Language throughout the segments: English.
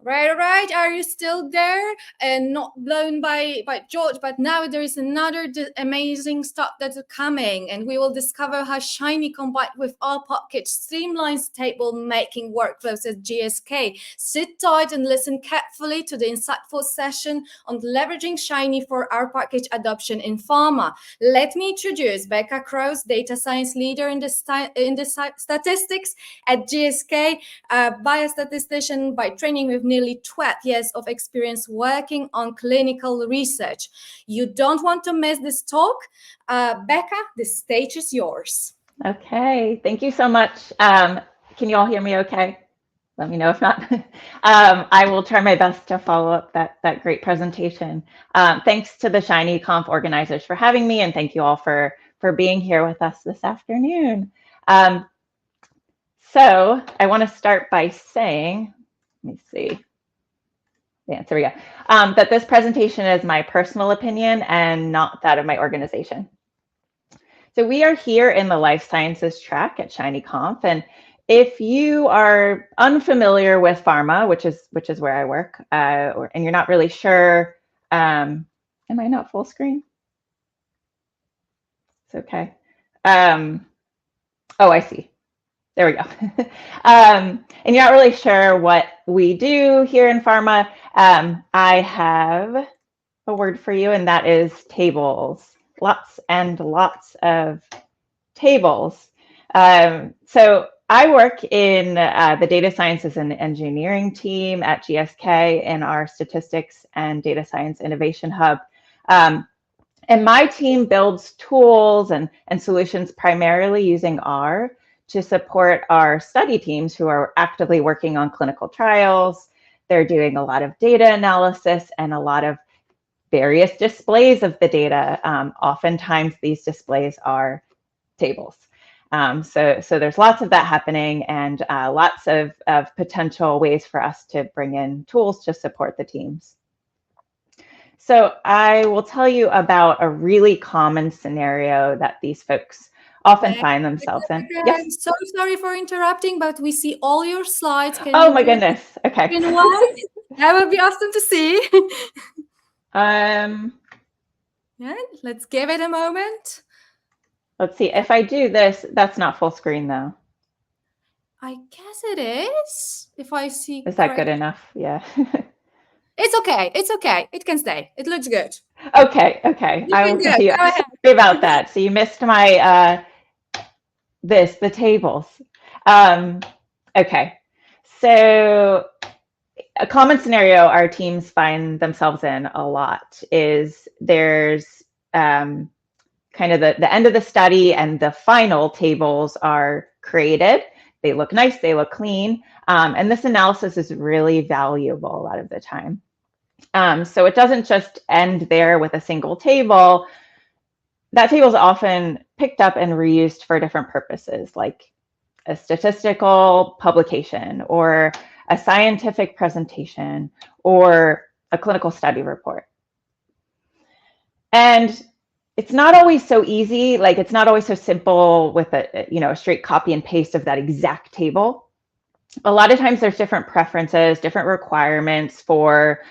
Right. Are you still there? And not blown by George, but now there is another amazing stuff that's coming, and we will discover how Shiny combined with our package streamlines table making workflows at GSK. Sit tight and listen carefully to the insightful session on leveraging Shiny for our package adoption in pharma. Let me introduce Becca Crows, data science leader in the statistics at GSK, a biostatistician by training with nearly 12 years of experience working on clinical research. You don't want to miss this talk. Becca, the stage is yours. Okay, thank you so much. Can you all hear me okay? Let me know if not. I will try my best to follow up that great presentation. Thanks to the ShinyConf organizers for having me, and thank you all for being here with us this afternoon. So I want to start by saying, let me see. Yeah, there we go. That this presentation is my personal opinion and not that of my organization. So we are here in the life sciences track at ShinyConf, and if you are unfamiliar with pharma, which is where I work, and you're not really sure, am I not full screen? It's okay. Oh, I see. There we go. And you're not really sure what we do here in pharma. I have a word for you, and that is tables. Lots and lots of tables. So I work in the data sciences and engineering team at GSK in our statistics and data science innovation hub. And my team builds tools and solutions primarily using R to support our study teams who are actively working on clinical trials. They're doing a lot of data analysis and a lot of various displays of the data. Oftentimes these displays are tables. So there's lots of that happening, and lots of potential ways for us to bring in tools to support the teams. So I will tell you about a really common scenario that these folks often find themselves in. Yes. I'm so sorry for interrupting, but we see all your slides. Oh my goodness. Okay. That would be awesome to see. Yeah, let's give it a moment. Let's see. If I do this, that's not full screen though. I guess it is. If I see. Is that good enough? Yeah. It's okay. It's okay. It can stay. It looks good. Okay. I will continue. Sorry about that. So you missed my the tables. Okay. So a common scenario our teams find themselves in a lot is there's kind of the end of the study and the final tables are created. They look nice, they look clean. And this analysis is really valuable a lot of the time. So it doesn't just end there with a single table. That table is often picked up and reused for different purposes, like a statistical publication or a scientific presentation or a clinical study report. And it's not always so easy, like it's not always so simple with a straight copy and paste of that exact table. A lot of times there's different preferences, different requirements for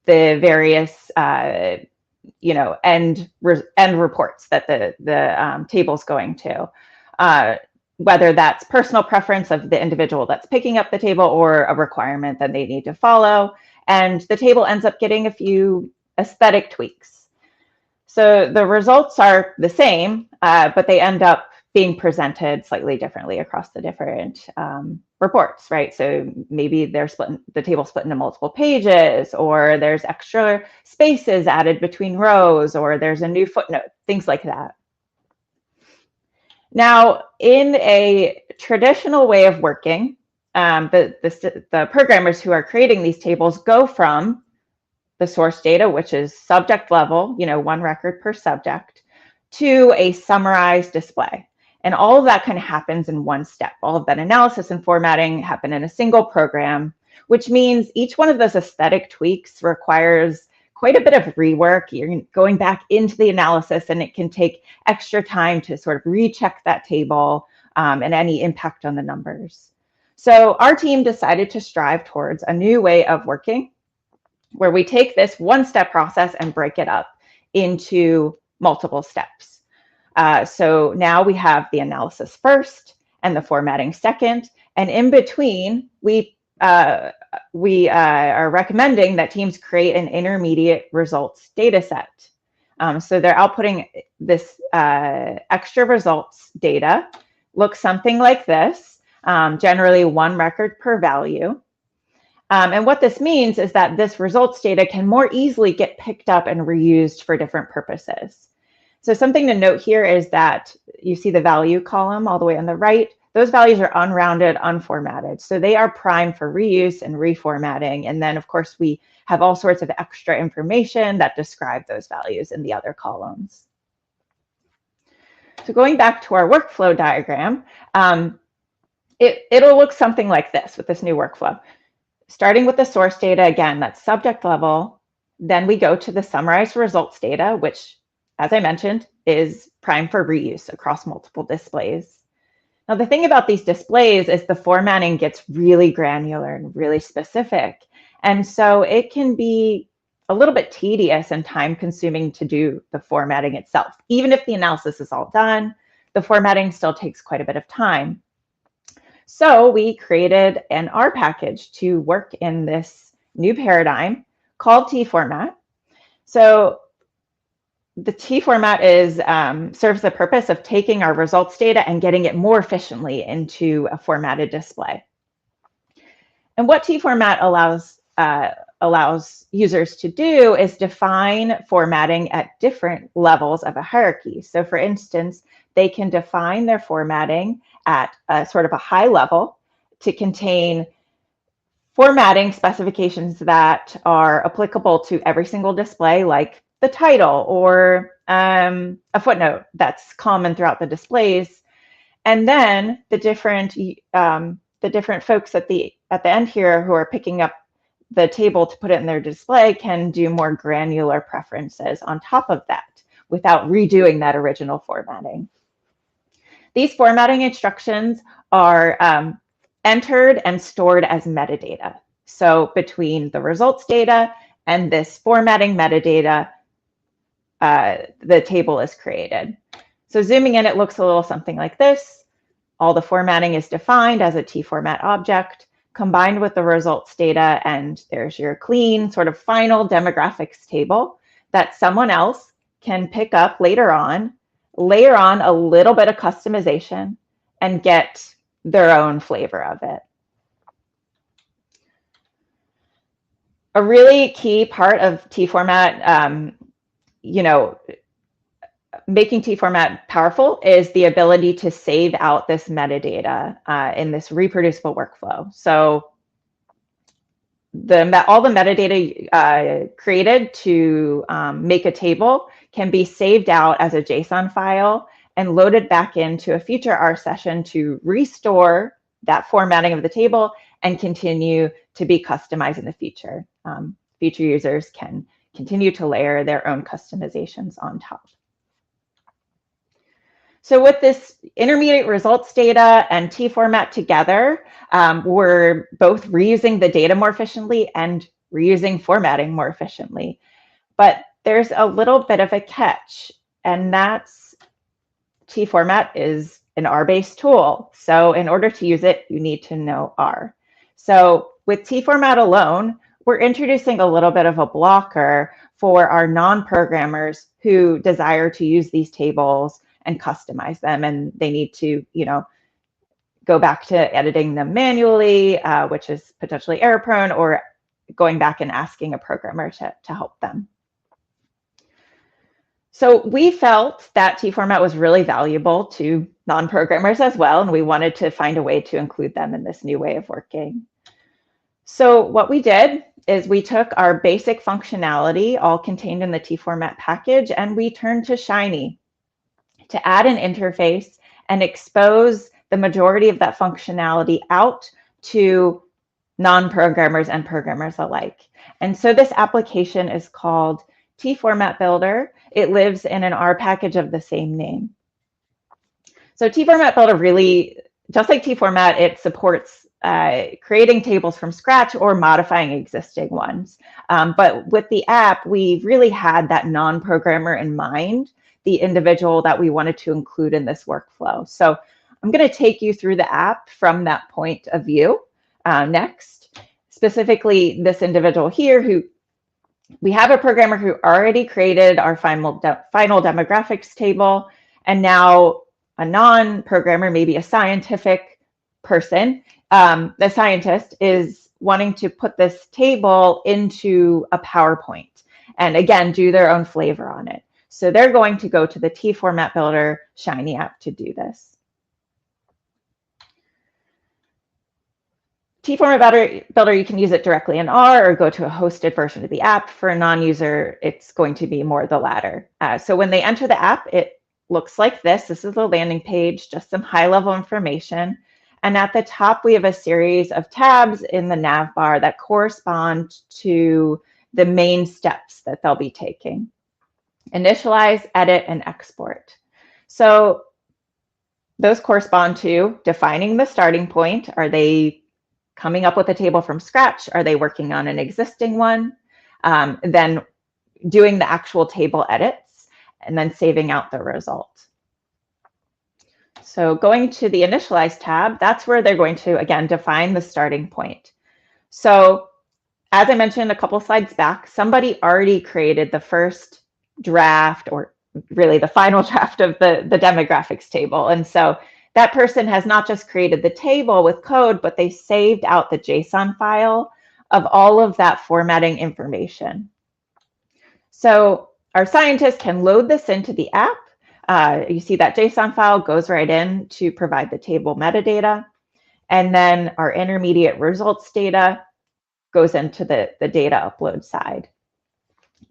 the various end reports that the table's going to, whether that's personal preference of the individual that's picking up the table or a requirement that they need to follow. And the table ends up getting a few aesthetic tweaks. So the results are the same, but they end up being presented slightly differently across the different reports, right? So maybe the table's split into multiple pages, or there's extra spaces added between rows, or there's a new footnote, things like that. Now, in a traditional way of working, the programmers who are creating these tables go from the source data, which is subject level, one record per subject, to a summarized display. And all of that kind of happens in one step. All of that analysis and formatting happen in a single program, which means each one of those aesthetic tweaks requires quite a bit of rework. You're going back into the analysis, and it can take extra time to sort of recheck that table and any impact on the numbers. So our team decided to strive towards a new way of working where we take this one-step process and break it up into multiple steps. So now we have the analysis first and the formatting second, and in between, we are recommending that teams create an intermediate results data set. So they're outputting this extra results data, looks something like this, generally one record per value. And what this means is that this results data can more easily get picked up and reused for different purposes. So something to note here is that you see the value column all the way on the right. Those values are unrounded, unformatted. So they are primed for reuse and reformatting. And then, of course, we have all sorts of extra information that describe those values in the other columns. So going back to our workflow diagram, it'll look something like this with this new workflow. Starting with the source data, again, that's subject level. Then we go to the summarized results data, which, as I mentioned, is primed for reuse across multiple displays. Now, the thing about these displays is the formatting gets really granular and really specific. And so it can be a little bit tedious and time consuming to do the formatting itself. Even if the analysis is all done, the formatting still takes quite a bit of time. So we created an R package to work in this new paradigm called tformat. So the tformat is serves the purpose of taking our results data and getting it more efficiently into a formatted display. And what tformat allows users to do is define formatting at different levels of a hierarchy. So for instance, they can define their formatting at a sort of a high level to contain formatting specifications that are applicable to every single display, like the title or a footnote that's common throughout the displays. And then the different folks at the end here who are picking up the table to put it in their display can do more granular preferences on top of that without redoing that original formatting. These formatting instructions are entered and stored as metadata. So between the results data and this formatting metadata, the table is created. So zooming in, it looks a little something like this. All the formatting is defined as a tformat object combined with the results data, and there's your clean sort of final demographics table that someone else can pick up later on, layer on a little bit of customization, and get their own flavor of it. A really key part of tformat, making tformat powerful is the ability to save out this metadata in this reproducible workflow. So all the metadata created to make a table can be saved out as a JSON file and loaded back into a future R session to restore that formatting of the table and continue to be customized in the future. Future users can continue to layer their own customizations on top. So with this intermediate results data and tformat together, we're both reusing the data more efficiently and reusing formatting more efficiently. But there's a little bit of a catch, and that's tformat is an R-based tool. So in order to use it, you need to know R. So with tformat alone, we're introducing a little bit of a blocker for our non-programmers who desire to use these tables and customize them, and they need to, go back to editing them manually, which is potentially error prone, or going back and asking a programmer to help them. So we felt that tformat was really valuable to non-programmers as well, and we wanted to find a way to include them in this new way of working. So what we did is we took our basic functionality, all contained in the tformat package, and we turned to Shiny to add an interface and expose the majority of that functionality out to non-programmers and programmers alike. And so this application is called tfrmtbuilder. It lives in an R package of the same name. So tfrmtbuilder really, just like tformat, it supports creating tables from scratch or modifying existing ones. But with the app, we really had that non-programmer in mind, the individual that we wanted to include in this workflow. So I'm going to take you through the app from that point of view next. Specifically, this individual here, who we have a programmer who already created our final demographics table, and now a non-programmer, maybe a scientific person, the scientist is wanting to put this table into a PowerPoint and again, do their own flavor on it. So they're going to go to the tfrmtbuilder Shiny app to do this. tfrmtbuilder, you can use it directly in R or go to a hosted version of the app. For a non-user, it's going to be more the latter. So when they enter the app, it looks like this. This is the landing page, just some high-level information. And at the top, we have a series of tabs in the nav bar that correspond to the main steps that they'll be taking: initialize, edit, and export. So those correspond to defining the starting point. Are they coming up with a table from scratch? Are they working on an existing one? Then doing the actual table edits and then saving out the result. So going to the initialize tab, that's where they're going to, again, define the starting point. So as I mentioned a couple slides back, somebody already created the first draft, or really the final draft of the demographics table. And so that person has not just created the table with code, but they saved out the JSON file of all of that formatting information. So our scientist can load this into the app. You see that JSON file goes right in to provide the table metadata. And then our intermediate results data goes into the data upload side.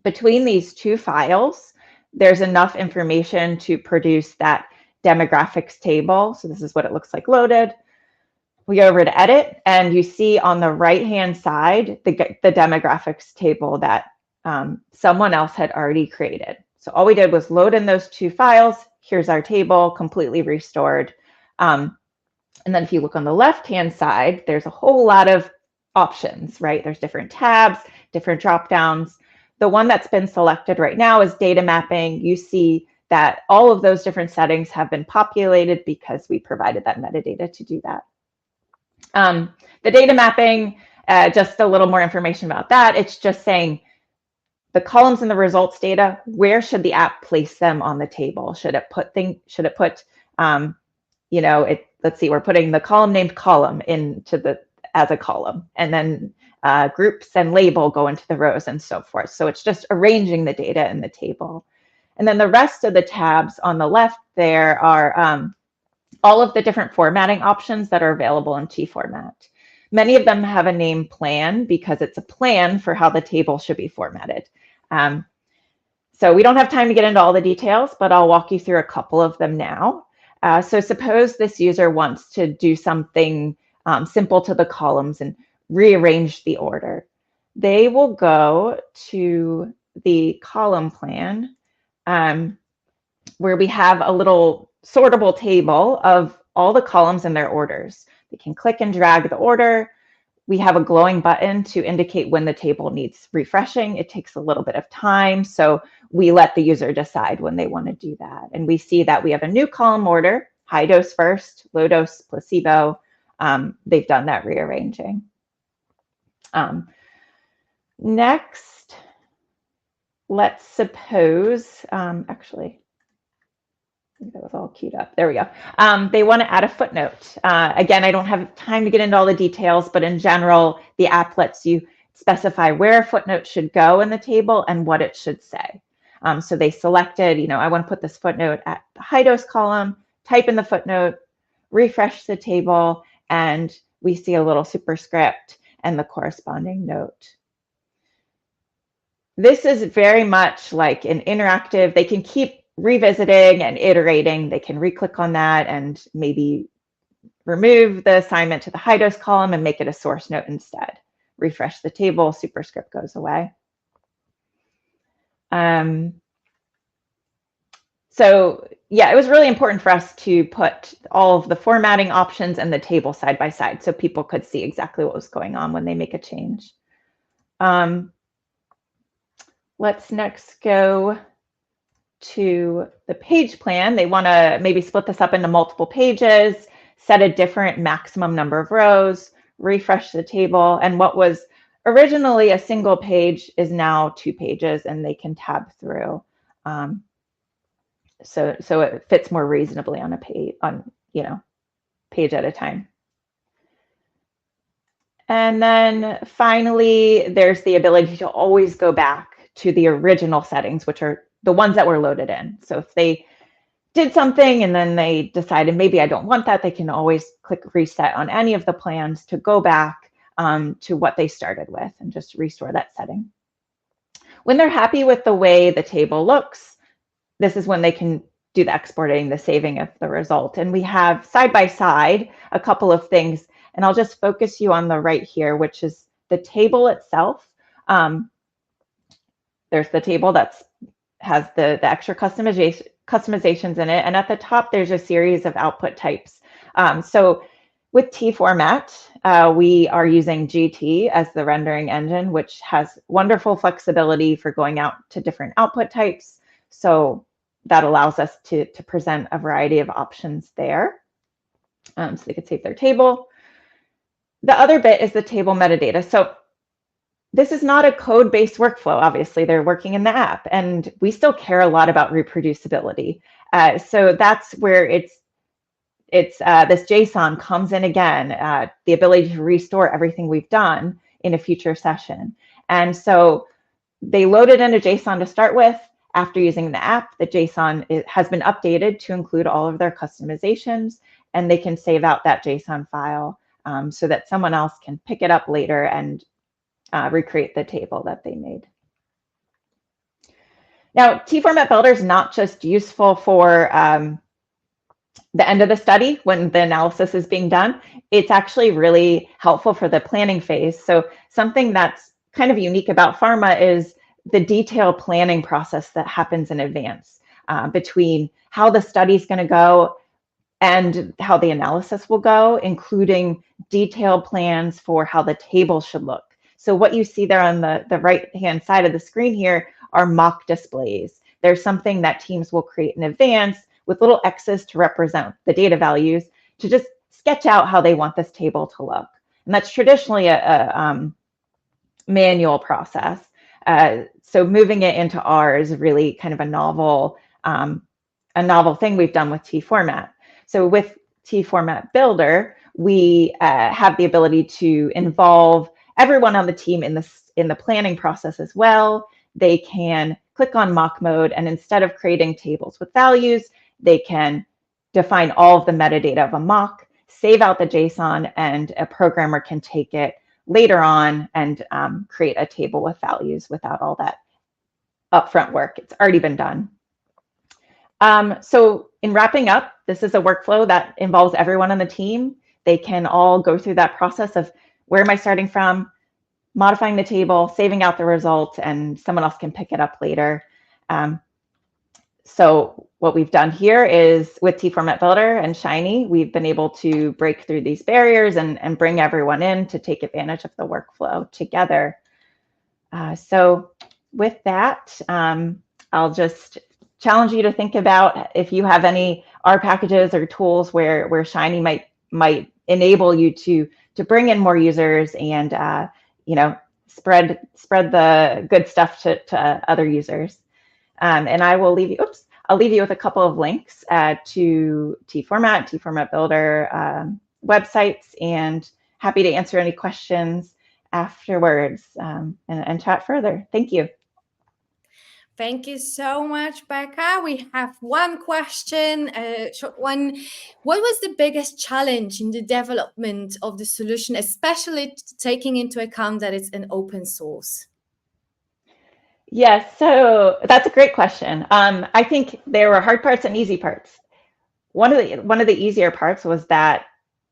Between these two files, there's enough information to produce that demographics table. So this is what it looks like loaded. We go over to edit, and you see on the right-hand side, the demographics table that someone else had already created. So all we did was load in those two files. Here's our table, completely restored. And then if you look on the left-hand side, there's a whole lot of options, right? There's different tabs, different drop-downs. The one that's been selected right now is data mapping. You see that all of those different settings have been populated because we provided that metadata to do that. The data mapping, just a little more information about that. It's just saying the columns in the results data, where should the app place them on the table? Should it put let's see, we're putting the column named column into as a column, and then groups and label go into the rows and so forth. So it's just arranging the data in the table. And then the rest of the tabs on the left there are all of the different formatting options that are available in tformat. Many of them have a name plan because it's a plan for how the table should be formatted. So we don't have time to get into all the details, but I'll walk you through a couple of them now. So suppose this user wants to do something simple to the columns and rearrange the order. They will go to the column plan where we have a little sortable table of all the columns and their orders. They can click and drag the order. We have a glowing button to indicate when the table needs refreshing. It takes a little bit of time, so we let the user decide when they want to do that. And we see that we have a new column order: high dose first, low dose, placebo. They've done that rearranging. Next, let's suppose, actually, I think that was all queued up. There we go. They want to add a footnote. Again, I don't have time to get into all the details, but in general, the app lets you specify where a footnote should go in the table and what it should say. So they selected, I want to put this footnote at the high dose column, type in the footnote, refresh the table, and we see a little superscript and the corresponding note. This is very much like an interactive. They can keep revisiting and iterating. They can re-click on that and maybe remove the assignment to the high dose column and make it a source note instead. Refresh the table, superscript goes away. So yeah, it was really important for us to put all of the formatting options and the table side by side so people could see exactly what was going on when they make a change. Let's next go to the page plan. They want to maybe split this up into multiple pages, set a different maximum number of rows, refresh the table, and what was originally a single page is now 2 pages, and they can tab through. So it fits more reasonably on a page, page at a time. And then finally, there's the ability to always go back to the original settings, which are the ones that were loaded in. So if they did something and then they decided maybe I don't want that, they can always click reset on any of the plans to go back to what they started with and just restore that setting. When they're happy with the way the table looks, this is when they can do the exporting, the saving of the result. And we have side by side a couple of things, and I'll just focus you on the right here, which is the table itself. There's the table that has the extra customizations in it, and at the top there's a series of output types. So with tformat, we are using GT as the rendering engine, which has wonderful flexibility for going out to different output types. So that allows us to present a variety of options there. So they could save their table. The other bit is the table metadata. So this is not a code-based workflow. Obviously, they're working in the app, and we still care a lot about reproducibility. So that's where it's this JSON comes in again, the ability to restore everything we've done in a future session. And so they loaded in a JSON to start with. After using the app, the JSON has been updated to include all of their customizations, and they can save out that JSON file so that someone else can pick it up later and recreate the table that they made. Now, tfrmtbuilder is not just useful for the end of the study when the analysis is being done. It's actually really helpful for the planning phase. So something that's kind of unique about Pharma is the detailed planning process that happens in advance between how the study is going to go and how the analysis will go, including detailed plans for how the table should look. So what you see there on the right-hand side of the screen here are mock displays. There's something that teams will create in advance with little X's to represent the data values to just sketch out how they want this table to look. And that's traditionally a manual process. So moving it into R is really kind of a novel thing we've done with tformat. So with tfrmtbuilder, we have the ability to involve everyone on the team in the planning process as well. They can click on mock mode, and instead of creating tables with values, they can define all of the metadata of a mock, save out the JSON, and a programmer can take it later on and create a table with values without all that upfront work. It's already been done. So in wrapping up, this is a workflow that involves everyone on the team. They can all go through that process of where am I starting from, modifying the table, saving out the result, and someone else can pick it up later. So what we've done here is with tfrmtbuilder and Shiny, we've been able to break through these barriers and bring everyone in to take advantage of the workflow together. So with that, I'll just challenge you to think about if you have any R packages or tools where Shiny might enable you to bring in more users and spread the good stuff to other users. And I will leave you. I'll leave you with a couple of links to tfrmtbuilder websites, and happy to answer any questions afterwards and chat further. Thank you. Thank you so much, Becca. We have one question, a short one. What was the biggest challenge in the development of the solution, especially taking into account that it's an open source? Yes, so that's a great question. I think there were hard parts and easy parts. One of the easier parts was that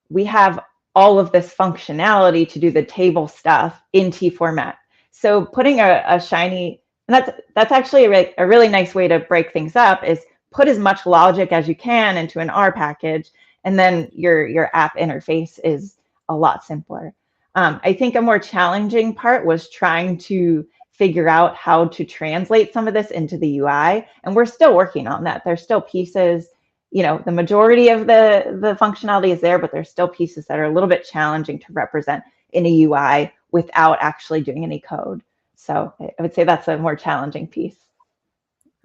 we have all of this functionality to do the table stuff in tformat. So putting a Shiny, and that's actually a really nice way to break things up, is put as much logic as you can into an R package, and then your app interface is a lot simpler. I think a more challenging part was trying to figure out how to translate some of this into the UI, and we're still working on that. There's still pieces, you know, the majority of the functionality is there, but there's still pieces that are a little bit challenging to represent in a UI without actually doing any code. So I would say that's a more challenging piece.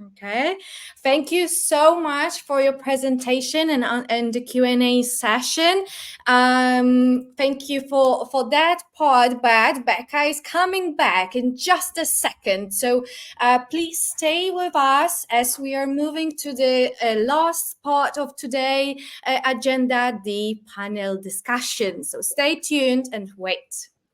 Okay, thank you so much for your presentation and the Q&A session. Thank you for that part, but Becca is coming back in just a second. So please stay with us as we are moving to the last part of today's agenda, the panel discussion. So stay tuned and wait.